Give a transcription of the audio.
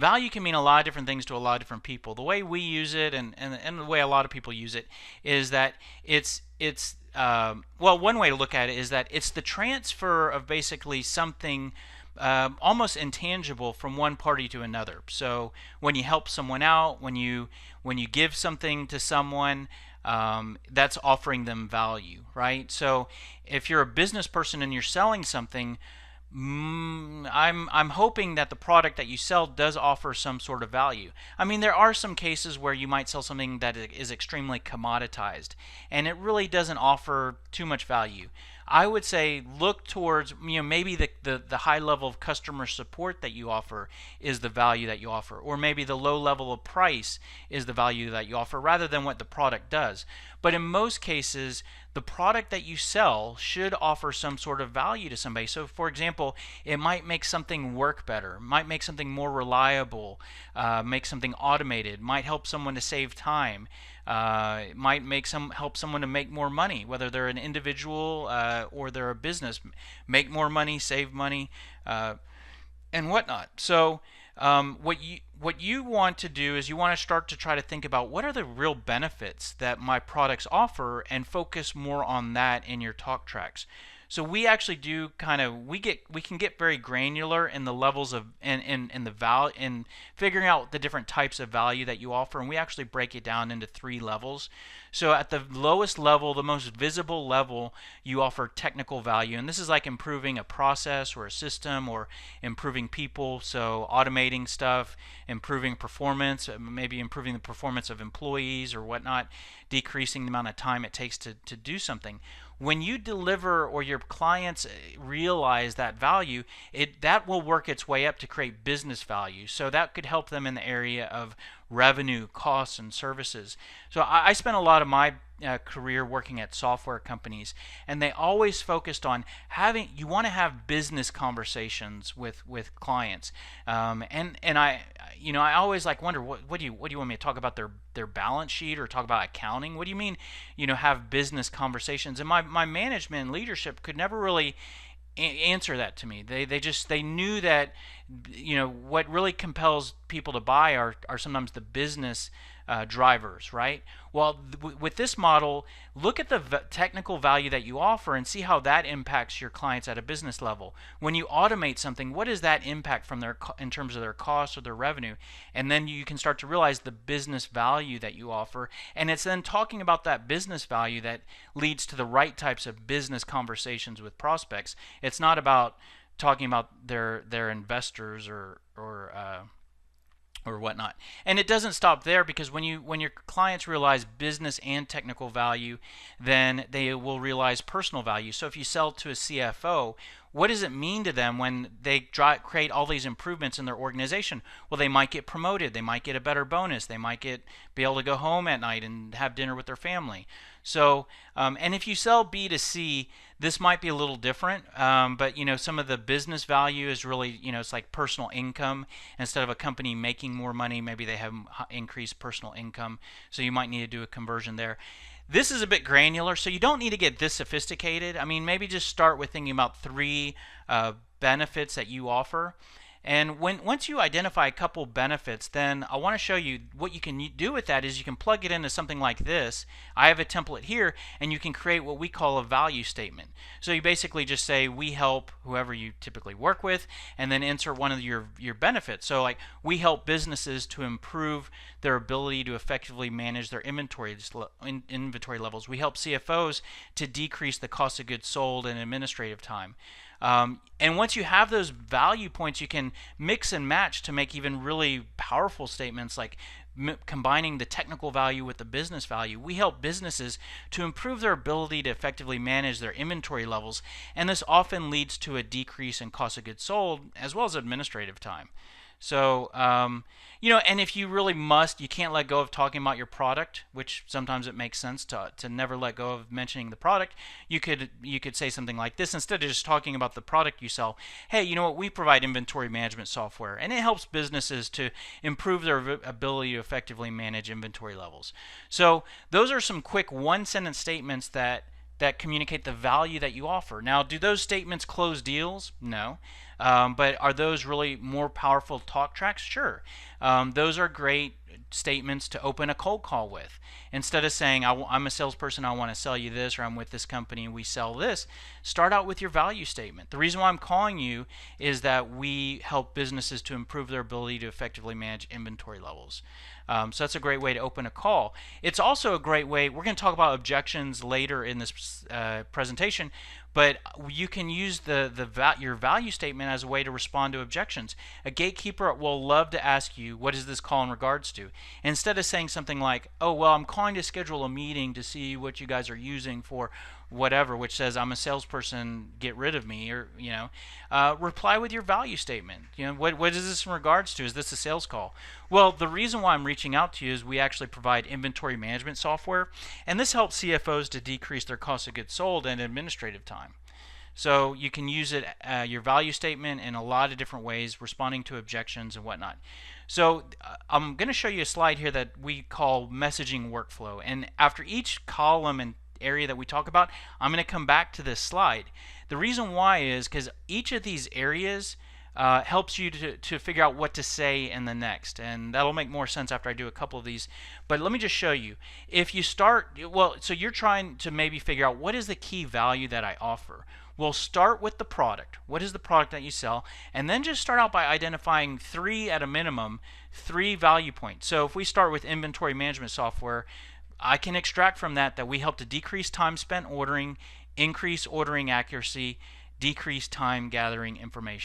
value can mean a lot of different things to a lot of different people. The way we use it, and the way a lot of people use it, is that well, one way to look at it is that it's the transfer of basically something almost intangible from one party to another. So when you help someone out, when you give something to someone, that's offering them value, right? So if you're a business person and you're selling something, I'm hoping that the product that you sell does offer some sort of value. I mean, there are some cases where you might sell something that is extremely commoditized, and it really doesn't offer too much value. I would say look towards, maybe the high level of customer support that you offer is the value that you offer, or maybe the low level of price is the value that you offer, rather than what the product does. But in most cases, the product that you sell should offer some sort of value to somebody. So for example, it might make something work better, might make something more reliable, make something automated, might help someone to save time. It might help someone to make more money, whether they're an individual or they're a business, make more money, save money, and whatnot. So what you want to do is you want to start to try to think about what are the real benefits that my products offer, and focus more on that in your talk tracks. So we actually do we can get very granular in the levels of in the value, in figuring out the different types of value that you offer, and we actually break it down into 3 levels. So at the lowest level, the most visible level, you offer technical value, and this is like improving a process or a system, or improving people, so automating stuff, improving performance, maybe improving the performance of employees or whatnot, decreasing the amount of time it takes to do something. When you deliver, or your clients realize that value, that will work its way up to create business value. So that could help them in the area of revenue, costs, and services. So I spent a lot of my career working at software companies, and they always focused on you want to have business conversations with clients, and I always wonder, what do you want me to talk about, their balance sheet, or talk about accounting? What do you mean, have business conversations? And my management and leadership could never really answer that to me. They knew that what really compels people to buy are sometimes the business drivers, right? Well, with this model, look at the technical value that you offer and see how that impacts your clients at a business level. When you automate something, what does that impact from in terms of their costs or their revenue? And then you can start to realize the business value that you offer, and it's then talking about that business value that leads to the right types of business conversations with prospects. It's not about talking about their investors or whatnot. And it doesn't stop there, because when your clients realize business and technical value, then they will realize personal value. So if you sell to a CFO, what does it mean to them when they create all these improvements in their organization? Well, they might get promoted, they might get a better bonus, they might be able to go home at night and have dinner with their family. So, and if you sell B2C, this might be a little different, but some of the business value is really, it's like personal income. Instead of a company making more money, maybe they have increased personal income, so you might need to do a conversion there. This is a bit granular, so you don't need to get this sophisticated. I mean, maybe just start with thinking about 3 benefits that you offer. And once you identify a couple benefits, then I want to show you what you can do with that. Is you can plug it into something like this. I have a template here, and you can create what we call a value statement. So you basically just say, we help whoever you typically work with, and then insert one of your benefits. So like, we help businesses to improve their ability to effectively manage their inventory levels. We help CFOs to decrease the cost of goods sold and administrative time. And once you have those value points, you can mix and match to make even really powerful statements, like combining the technical value with the business value. We help businesses to improve their ability to effectively manage their inventory levels, and this often leads to a decrease in cost of goods sold as well as administrative time. So, and if you really must, you can't let go of talking about your product, which sometimes it makes sense to never let go of mentioning the product. You could say something like this instead of just talking about the product you sell. Hey, you know what? We provide inventory management software, and it helps businesses to improve their ability to effectively manage inventory levels. So those are some quick 1-sentence statements that communicate the value that you offer. Now, do those statements close deals? No. But are those really more powerful talk tracks? Sure. Those are great statements to open a cold call with. Instead of saying, I'm a salesperson, I want to sell you this, or I'm with this company and we sell this, start out with your value statement. The reason why I'm calling you is that we help businesses to improve their ability to effectively manage inventory levels. So that's a great way to open a call. It's also a great way, we're going to talk about objections later in this presentation, but you can use your value statement as a way to respond to objections. A gatekeeper will love to ask you, what is this call in regards to? Instead of saying something like, oh, well, I'm calling to schedule a meeting to see what you guys are using for whatever, which says I'm a salesperson, get rid of me, or reply with your value statement. What is this in regards to? Is this a sales call? Well, the reason why I'm reaching out to you is we actually provide inventory management software, and this helps CFOs to decrease their cost of goods sold and administrative time. So you can use it, your value statement, in a lot of different ways, responding to objections and whatnot. So I'm going to show you a slide here that we call messaging workflow, and after each column and area that we talk about, I'm going to come back to this slide. The reason why is because each of these areas helps you to figure out what to say in the next, and that'll make more sense after I do a couple of these. But let me just show you. If you start, so you're trying to maybe figure out what is the key value that I offer. We'll start with the product. What is the product that you sell? And then just start out by identifying at a minimum, three value points. So if we start with inventory management software, I can extract from that we help to decrease time spent ordering, increase ordering accuracy, decrease time gathering information.